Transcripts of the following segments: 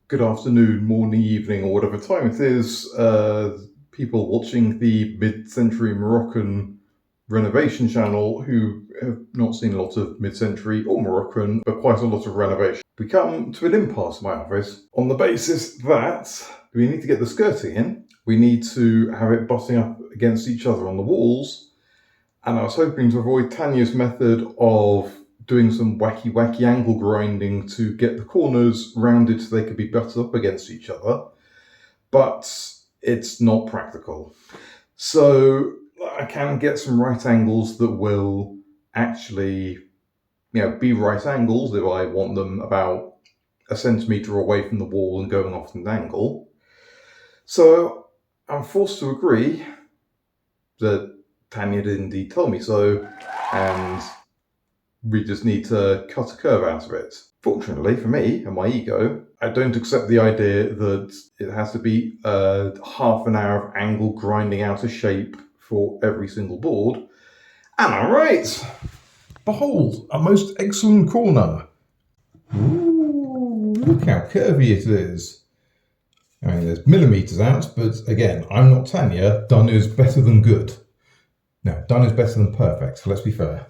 good afternoon, morning, evening, or whatever time it is, people watching the mid-century Moroccan renovation channel who have not seen a lot of mid-century or Moroccan, but quite a lot of renovation. We come to an impasse in my office on the basis that we need to get the skirting in, we need to have it butting up against each other on the walls, and I was hoping to avoid Tania's method of doing some wacky angle grinding to get the corners rounded so they could be butted up against each other, but it's not practical. So I can get some right angles that will actually, be right angles if I want them about a centimetre away from the wall and going off at an angle. So I'm forced to agree that Tania did indeed tell me so, and we just need to cut a curve out of it. Fortunately for me and my ego, I don't accept the idea that it has to be half an hour of angle grinding out a shape for every single board. And I'm right! Behold, a most excellent corner. Ooh, look how curvy it is. I mean, there's millimetres out, but again, I'm not Tania. Done is better than good. No, done is better than perfect, so let's be fair.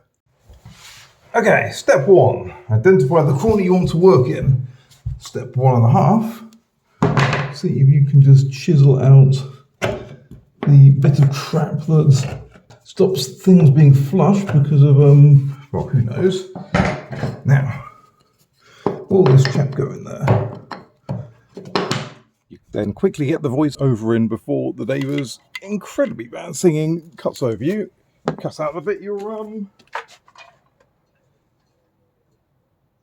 Okay, step one, identify the corner you want to work in. Step 1.5, see if you can just chisel out the bit of crap that stops things being flush because of, well, who knows. Now, all this chap go in there. You then quickly get the voice-over in before the neighbour's incredibly bad singing cuts over you. Cut out the bit you're,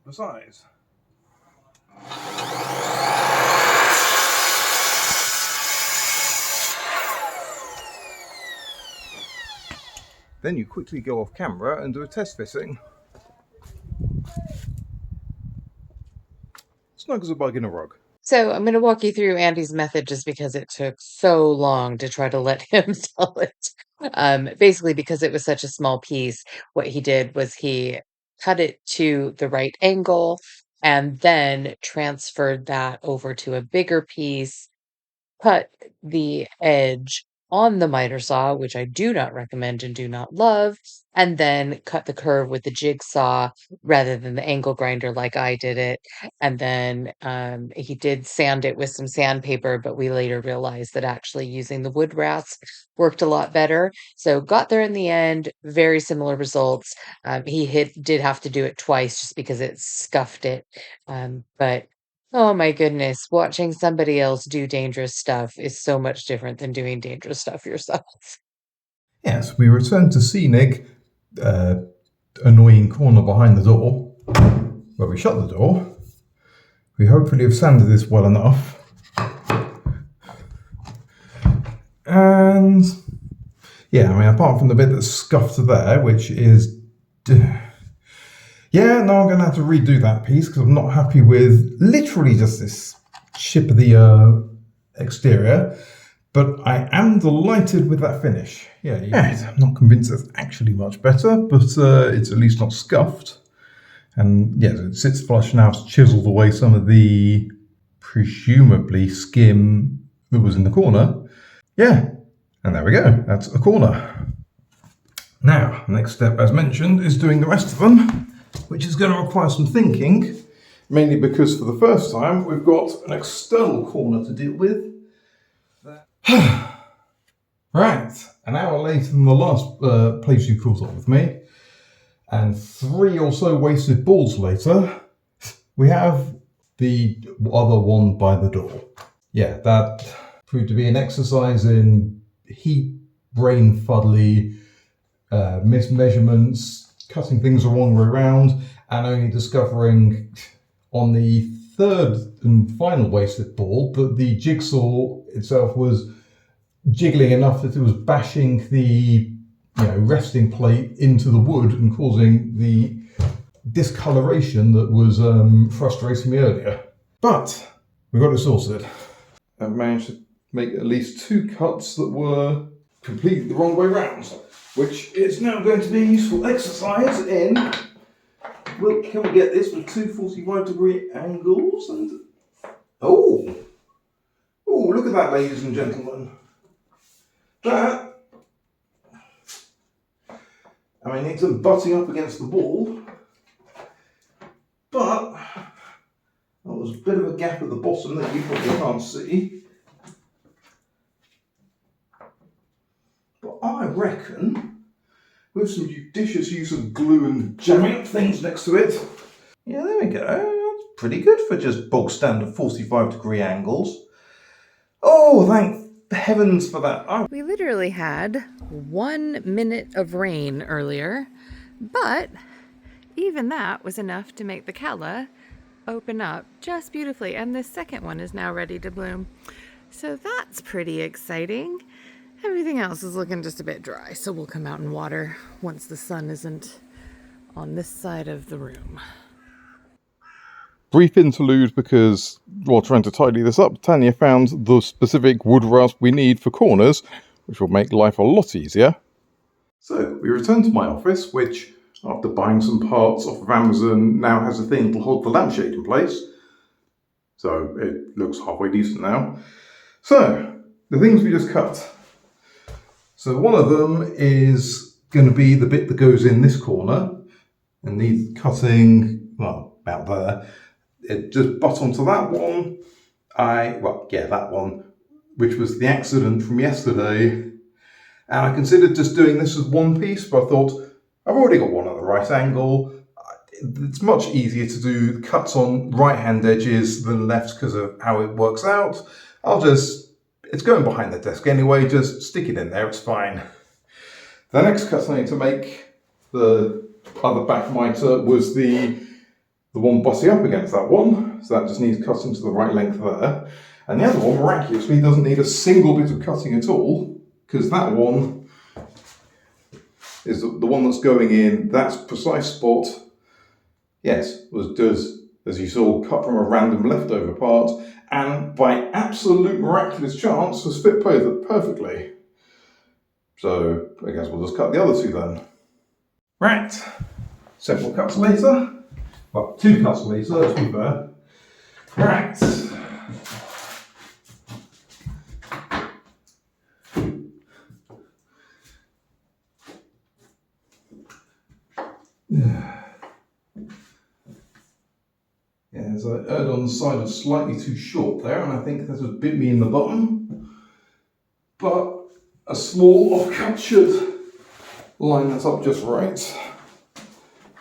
besides. Then you quickly go off camera and do a test fitting. Snug as a bug in a rug. So I'm going to walk you through Andy's method just because it took so long to try to let him tell it. Basically, because it was such a small piece, what he did was he cut it to the right angle and then transferred that over to a bigger piece, cut the edge on the miter saw, which I do not recommend and do not love, and then cut the curve with the jigsaw rather than the angle grinder like I did it. And then he did sand it with some sandpaper, but we later realized that actually using the wood rats worked a lot better. So got there in the end, very similar results. He did have to do it twice just because it scuffed it. But oh my goodness, watching somebody else do dangerous stuff is so much different than doing dangerous stuff yourself. Yes, we return to scenic, annoying corner behind the door, where we shut the door. We hopefully have sanded this well enough. And yeah, I mean, apart from the bit that's scuffed there, which is... Yeah, no, I'm going to have to redo that piece because I'm not happy with literally just this chip of the exterior. But I am delighted with that finish. Yeah, I'm not convinced that's actually much better, but it's at least not scuffed. And yeah, it sits flush now. It's chiseled away some of the presumably skim that was in the corner. Yeah, and there we go. That's a corner. Now, the next step, as mentioned, is doing the rest of them, which is going to require some thinking, mainly because for the first time we've got an external corner to deal with. Right, an hour later than the last place you caught up with me, and 3 or so wasted balls later, we have the other one by the door. Yeah, that proved to be an exercise in heat, brain fuddly, mismeasurements, cutting things the wrong way around, and only discovering on the third and final wasted ball that the jigsaw itself was jiggling enough that it was bashing the resting plate into the wood and causing the discoloration that was frustrating me earlier. But we got it sorted. I've managed to make at least 2 cuts that were completely the wrong way round, which is now going to be a useful exercise in, well, can we get this with 2 45-degree angles? And Oh, oh, look at that, ladies and gentlemen. That, I mean, it's butting up against the wall, but that was a bit of a gap at the bottom that you probably can't see. But I reckon, with some judicious use of glue and jamming things next to it, yeah, there we go. That's pretty good for just bog standard 45-degree angles. Oh, thank heavens for that. We literally had 1 minute of rain earlier, but even that was enough to make the calla open up just beautifully. And this second one is now ready to bloom. So that's pretty exciting. Everything else is looking just a bit dry, so we'll come out and water once the sun isn't on this side of the room. Brief interlude because while trying to tidy this up, Tania found the specific wood rasp we need for corners, which will make life a lot easier. So we return to my office, which, after buying some parts off of Amazon, now has a thing to hold the lampshade in place. So it looks halfway decent now. So, the things we just cut. So one of them is going to be the bit that goes in this corner and needs cutting, well, about there. It just butt onto that one. That one, which was the accident from yesterday. And I considered just doing this as one piece, but I thought, I've already got one at the right angle. It's much easier to do cuts on right-hand edges than left because of how it works out. It's going behind the desk anyway, just stick it in there, it's fine. The next cut I need to make, the other back mitre, was the one butting up against that one, so that just needs cutting to the right length there. And the other one, miraculously, doesn't need a single bit of cutting at all, because that one is the one that's going in, that's precise spot, yes, does, as you saw, cut from a random leftover part, and by absolute miraculous chance has fit perfectly. So I guess we'll just cut the other two then. Right, several cuts later. Well, 2 cuts later, let's be fair. Right. Yeah, so I erred on the side of slightly too short there, and I think that has bit me in the bottom. But a small offcut should line that up just right.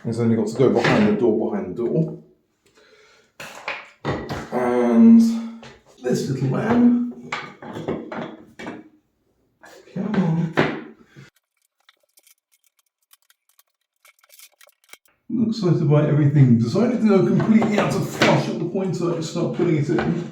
It's only got to go behind the door. And this little man. Come on. Looks like to buy everything. Decided to go completely out of flush at the point I just start putting it in.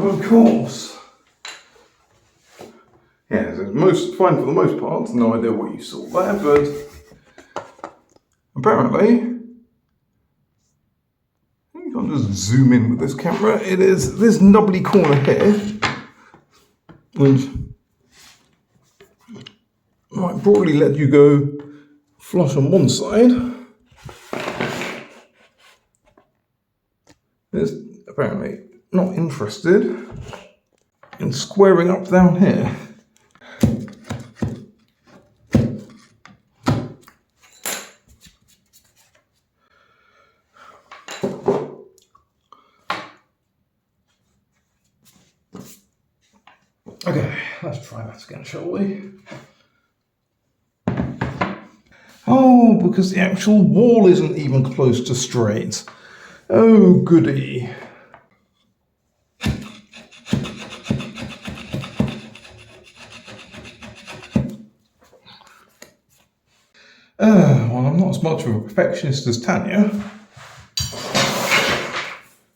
Of course. Yeah, it's fine for the most part. No idea what you saw there, but apparently, I think I'll just zoom in with this camera. It is this nubbly corner here, which might broadly let you go flush on one side. It's apparently not interested in squaring up down here. Okay, let's try that again, shall we? Oh, because the actual wall isn't even close to straight. Oh, goody. Well, I'm not as much of a perfectionist as Tania.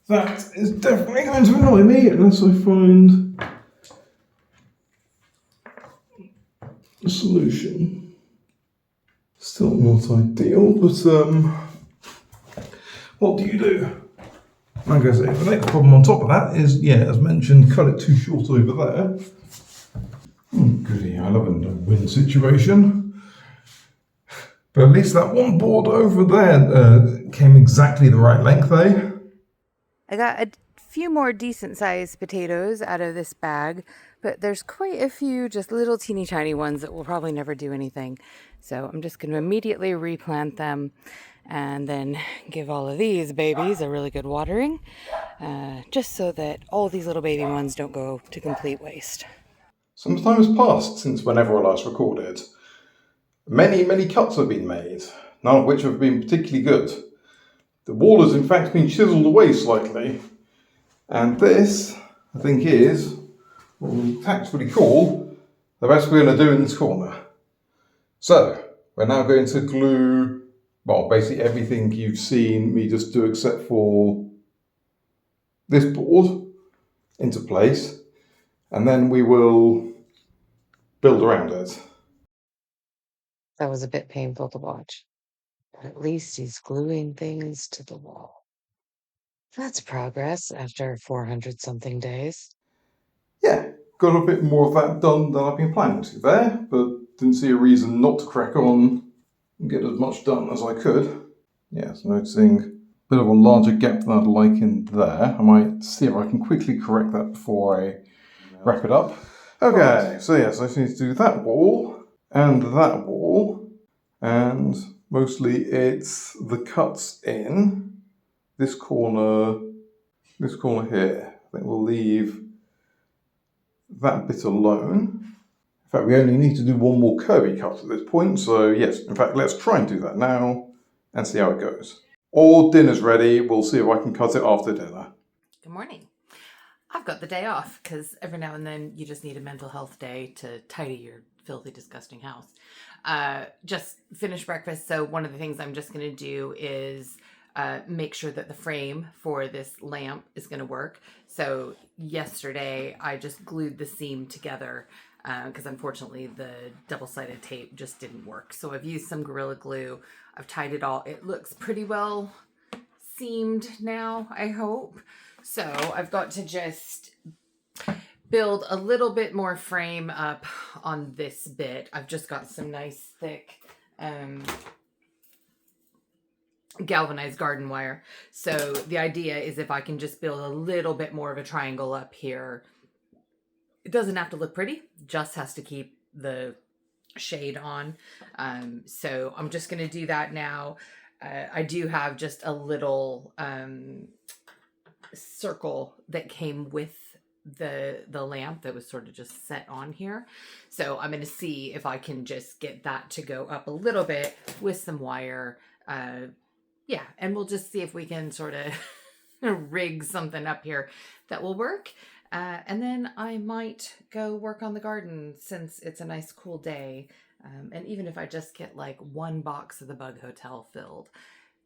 That is definitely going to annoy me unless I find a solution. Still not ideal, but what do you do? Like I say, the next problem on top of that is, yeah, as mentioned, cut it too short over there. Goody, I love a no-win situation. But at least that one board over there came exactly the right length, eh? I got a few more decent sized potatoes out of this bag, but there's quite a few just little teeny tiny ones that will probably never do anything. So I'm just going to immediately replant them and then give all of these babies a really good watering, just so that all these little baby ones don't go to complete waste. Some time has passed since whenever I last recorded. Many cuts have been made, none of which have been particularly good. The wall has in fact been chiselled away slightly, and this, I think, is what we'll tactfully call the best we're going to do in this corner. So, we're now going to glue, well, basically everything you've seen me just do except for this board into place, and then we will build around it. That was a bit painful to watch, but at least he's gluing things to the wall. That's progress after 400 something days. Yeah, got a bit more of that done than I've been planning to there, but didn't see a reason not to crack on and get as much done as I could. Yes, noticing a bit of a larger gap than I'd like in there. I might see if I can quickly correct that before I wrap it up. Okay, so yes, I just need to do that wall and that wall, and mostly it's the cuts in this corner here. I think we'll leave that bit alone. In fact, we only need to do one more curvy cut at this point, so yes, in fact, let's try and do that now and see how it goes. All dinner's ready, we'll see if I can cut it after dinner. Good morning. I've got the day off because every now and then you just need a mental health day to tidy your filthy, disgusting house. Just finished breakfast, so one of the things I'm just going to do is make sure that the frame for this lamp is going to work. So yesterday I just glued the seam together because unfortunately the double-sided tape just didn't work. So I've used some Gorilla Glue. I've tied it all. It looks pretty well seamed now, I hope. So I've got to just build a little bit more frame up on this bit. I've just got some nice thick galvanized garden wire. So the idea is if I can just build a little bit more of a triangle up here, it doesn't have to look pretty, just has to keep the shade on. So I'm just going to do that now. I do have just a little circle that came with the lamp that was sort of just set on here. So I'm going to see if I can just get that to go up a little bit with some wire. Yeah, and we'll just see if we can sort of rig something up here that will work. And then I might go work on the garden since it's a nice cool day. And even if I just get like one box of the Bug Hotel filled,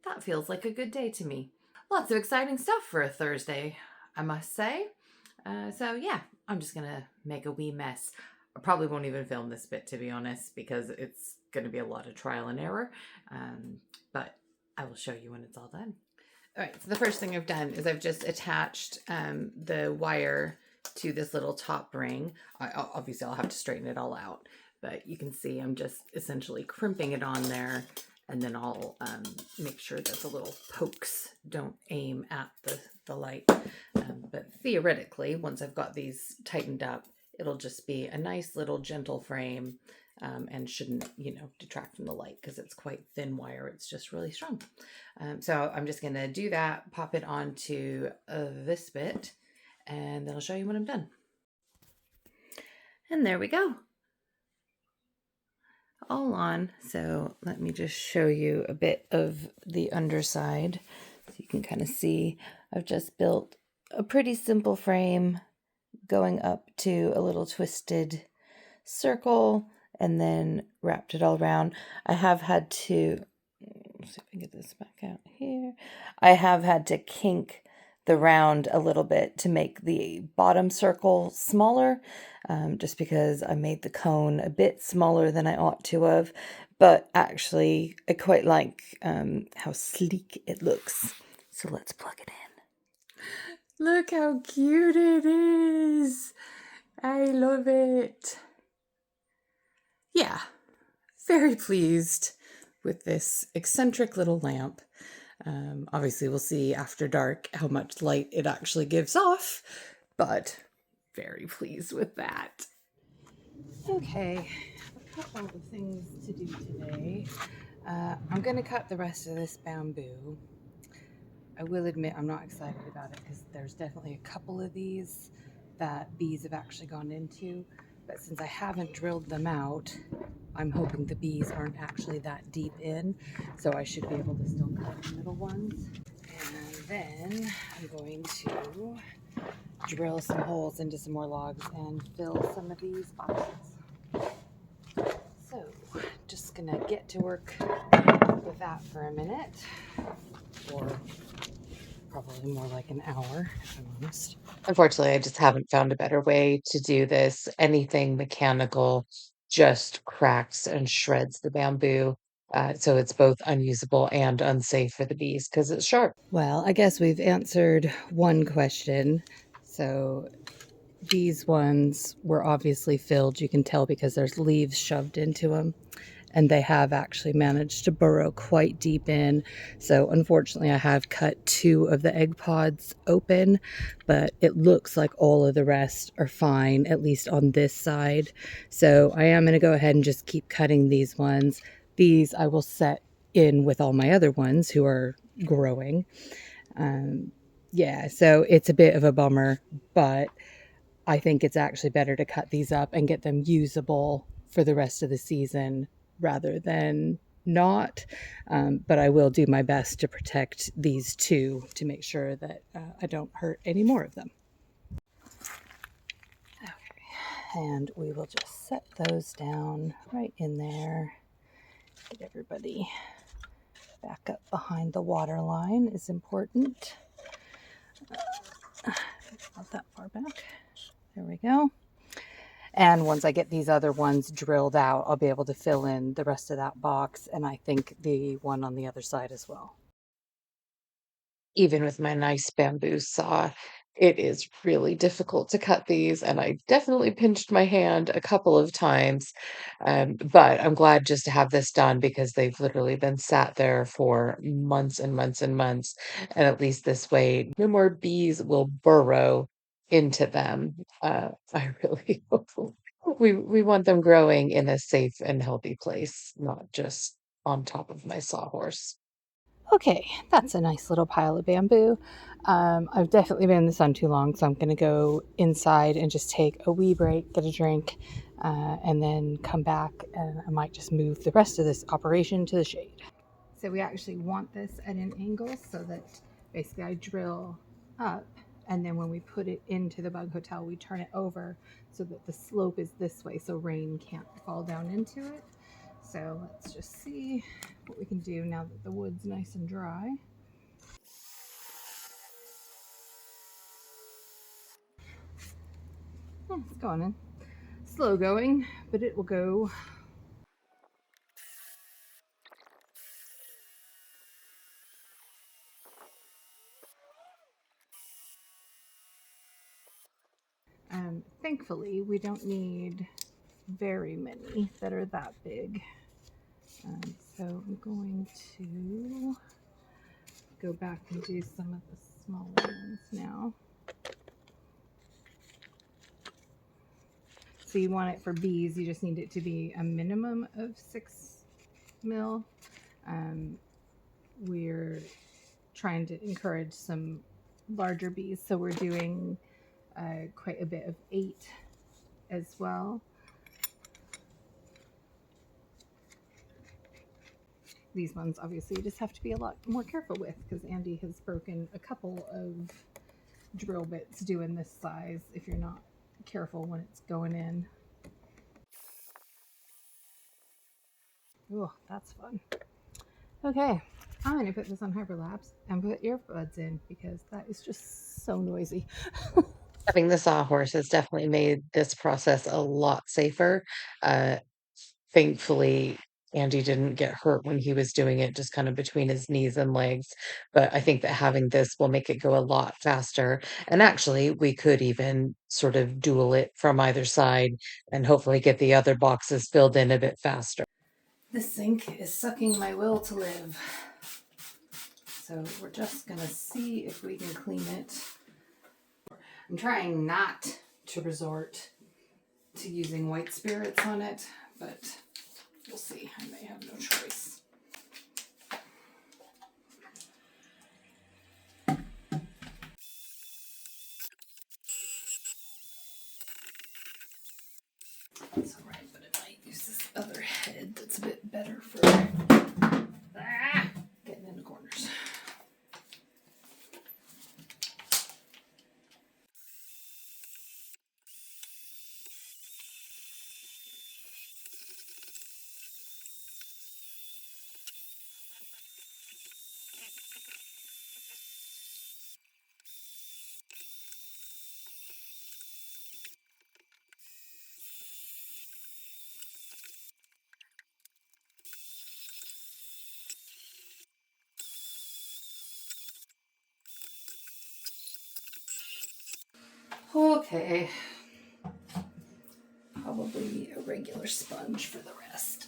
that feels like a good day to me. Lots of exciting stuff for a Thursday, I must say. So yeah, I'm just gonna make a wee mess. I probably won't even film this bit, to be honest, because it's gonna be a lot of trial and error. But I will show you when it's all done. All right, so the first thing I've done is I've just attached the wire to this little top ring. Obviously, I'll have to straighten it all out, but you can see I'm just essentially crimping it on there, and then I'll make sure that the little pokes don't aim at the light. But theoretically, once I've got these tightened up, it'll just be a nice little gentle frame and shouldn't, detract from the light because it's quite thin wire. It's just really strong. So I'm just going to do that, pop it onto this bit, and then I'll show you when I'm done. And there we go. All on. So let me just show you a bit of the underside so you can kind of see. I've just built a pretty simple frame going up to a little twisted circle and then wrapped it all around. I have had to, let's see if I can get this back out here. I have had to kink the round a little bit to make the bottom circle smaller, just because I made the cone a bit smaller than I ought to have. But actually, I quite like how sleek it looks. So let's plug it in. Look how cute it is. I love it. Yeah, very pleased with this eccentric little lamp. Obviously, we'll see after dark how much light it actually gives off, but very pleased with that. Okay, a couple of things to do today. I'm going to cut the rest of this bamboo. I will admit I'm not excited about it because there's definitely a couple of these that bees have actually gone into, but since I haven't drilled them out, I'm hoping the bees aren't actually that deep in, so I should be able to still cut the middle ones. And then I'm going to drill some holes into some more logs and fill some of these boxes. So, just gonna get to work with that for a minute, or probably more like an hour, if I'm honest. Unfortunately, I just haven't found a better way to do this. Anything mechanical just cracks and shreds the bamboo. So it's both unusable and unsafe for the bees because it's sharp. Well, I guess we've answered one question. So these ones were obviously filled. You can tell because there's leaves shoved into them. And they have actually managed to burrow quite deep in. So unfortunately, I have cut 2 of the egg pods open, but it looks like all of the rest are fine, at least on this side. So I am going to go ahead and just keep cutting these ones. These I will set in with all my other ones who are growing. Yeah, so it's a bit of a bummer, but I think it's actually better to cut these up and get them usable for the rest of the season rather than not. But I will do my best to protect these 2 to make sure that I don't hurt any more of them. Okay, and we will just set those down right in there. Get everybody back up behind the water line is important. Not that far back. There we go. And once I get these other ones drilled out, I'll be able to fill in the rest of that box, and I think the one on the other side as well. Even with my nice bamboo saw, it is really difficult to cut these, and I definitely pinched my hand a couple of times. But I'm glad just to have this done because they've literally been sat there for months and months and months. And at least this way, no more bees will burrow into them. I really hope we want them growing in a safe and healthy place, not just on top of my sawhorse. Okay, that's a nice little pile of bamboo. I've definitely been in the sun too long, so I'm going to go inside and just take a wee break, get a drink, and then come back, and I might just move the rest of this operation to the shade. So we actually want this at an angle so that basically I drill up, and then when we put it into the bug hotel, we turn it over so that the slope is this way so rain can't fall down into it. So let's just see what we can do now that the wood's nice and dry. It's going in. Slow going, but it will go. Thankfully, we don't need very many that are that big. So I'm going to go back and do some of the smaller ones now. So you want it for bees, you just need it to be a minimum of 6 mil. We're trying to encourage some larger bees, so we're doing quite a bit of 8 as well. These ones obviously you just have to be a lot more careful with because Andy has broken a couple of drill bits doing this size if you're not careful when it's going in. Oh, that's fun. Okay, I'm going to put this on hyperlapse and put earbuds in because that is just so noisy. Having the sawhorse has definitely made this process a lot safer. Uh, Thankfully, Andy didn't get hurt when he was doing it, just kind of between his knees and legs. But I think that having this will make it go a lot faster. And actually, we could even sort of dual it from either side and hopefully get the other boxes filled in a bit faster. This sink is sucking my will to live. So we're just gonna see if we can clean it. I'm trying not to resort to using white spirits on it, but we'll see. I may have no choice. That's all right, but I might use this other head that's a bit better for getting in the corners. Okay. Probably a regular sponge for the rest.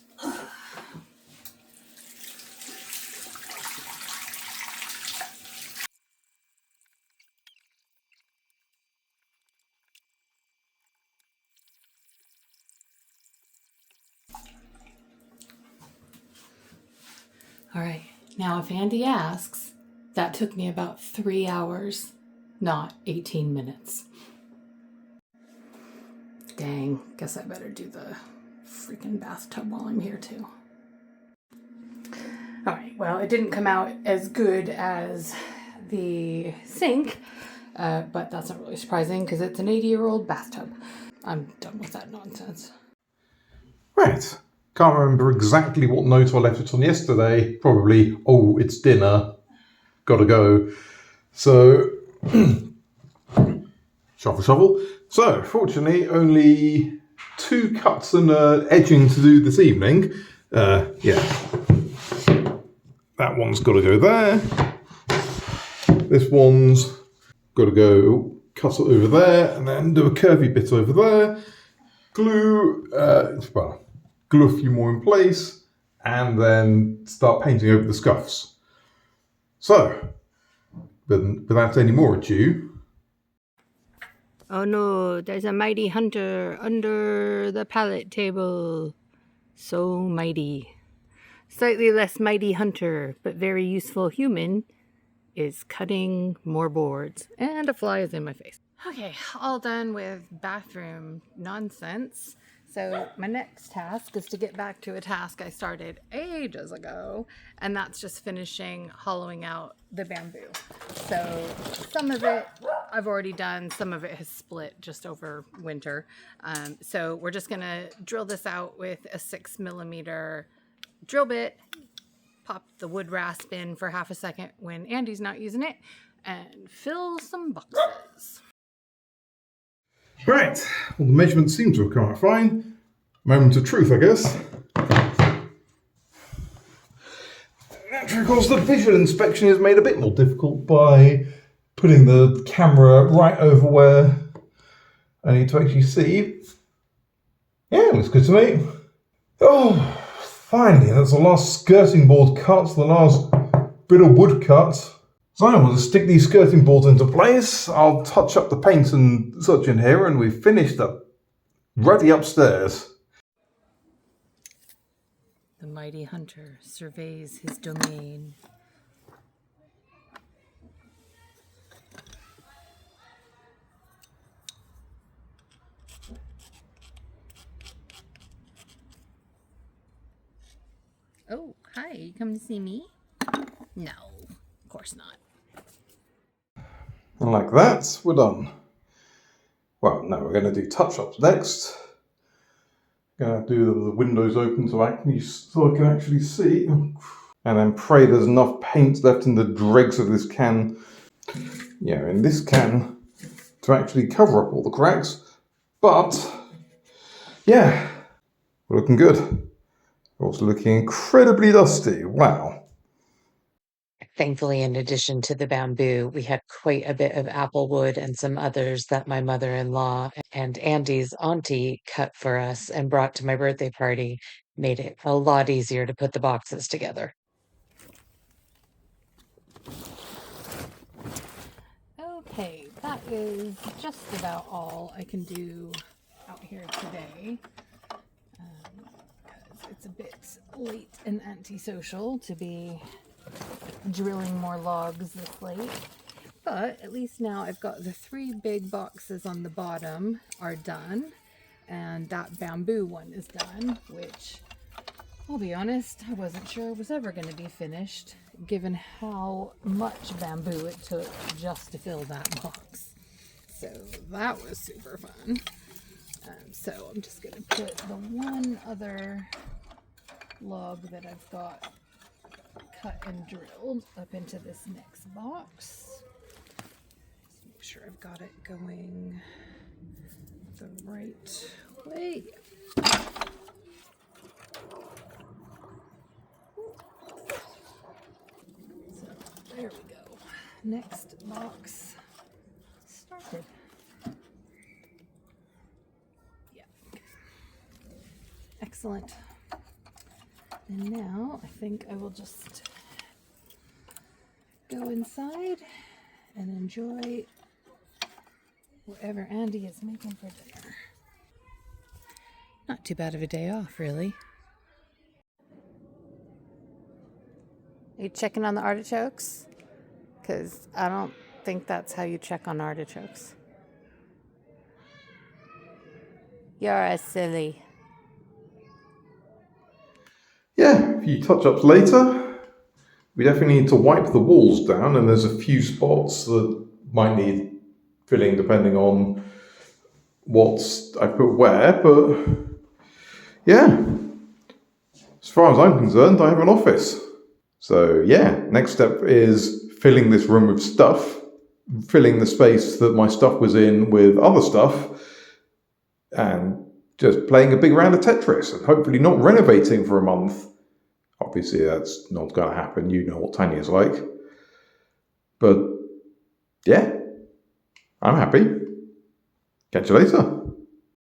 All right, now if Andy asks, that took me about 3 hours, not 18 minutes. Dang, guess I better do the freaking bathtub while I'm here too. All right, well, it didn't come out as good as the sink, but that's not really surprising because it's an 80-year-old bathtub. I'm done with that nonsense. Right. Can't remember exactly what note I left it on yesterday. Probably, oh, it's dinner. Gotta go. So, shuffle, shuffle. So, fortunately, only 2 cuts and edging to do this evening. Yeah. That one's got to go there. This one's got to go cut it over there and then do a curvy bit over there. Glue, glue a few more in place and then start painting over the scuffs. So, without any more ado. Oh no, there's a mighty hunter under the pallet table. So mighty. Slightly less mighty hunter, but very useful human, is cutting more boards. And a fly is in my face. Okay, all done with bathroom nonsense. So my next task is to get back to a task I started ages ago, and that's just finishing hollowing out the bamboo. So some of it I've already done, some of it has split just over winter. So we're just gonna drill this out with a 6mm drill bit, pop the wood rasp in for half a second when Andy's not using it, and fill some boxes. Right, well, the measurements seem to have come out fine. Moment of truth, I guess. Naturally, of course, the visual inspection is made a bit more difficult by putting the camera right over where I need to actually see. Yeah, looks good to me. Oh, finally, that's the last skirting board cut, the last bit of wood cut. So I'm going to stick these skirting boards into place. I'll touch up the paint and such in here, and we've finished up ready upstairs. The mighty hunter surveys his domain. Oh, hi, you come to see me? No, of course not. And like that, we're done. Well, no, we're going to do touch-ups next. Going to do the windows open so I can actually see. And then pray there's enough paint left in the dregs of this can. Yeah, in this can to actually cover up all the cracks. But, yeah, we're looking good. Also looking incredibly dusty. Wow. Thankfully, in addition to the bamboo, we had quite a bit of apple wood and some others that my mother-in-law and Andy's auntie cut for us and brought to my birthday party. Made it a lot easier to put the boxes together. Okay, that is just about all I can do out here today. Because it's a bit late and antisocial to be drilling more logs this late. But at least now I've got the 3 big boxes on the bottom are done. And that bamboo one is done, which, I'll be honest, I wasn't sure was ever going to be finished, given how much bamboo it took just to fill that box. So that was super fun. So I'm just going to put the one other log that I've got cut and drilled up into this next box. Just make sure I've got it going the right way. So there we go. Next box started. Yeah. Excellent. And now I think I will just go inside and enjoy whatever Andy is making for dinner. Not too bad of a day off, really. Are you checking on the artichokes? Because I don't think that's how you check on artichokes. You're a silly. Yeah, a few touch-ups later. We definitely need to wipe the walls down, and there's a few spots that might need filling depending on what I put where, but yeah, as far as I'm concerned, I have an office. So yeah, next step is filling this room with stuff, filling the space that my stuff was in with other stuff, and just playing a big round of Tetris, and hopefully not renovating for a month. Obviously, that's not going to happen. You know what Tania's like. But yeah, I'm happy. Catch you later.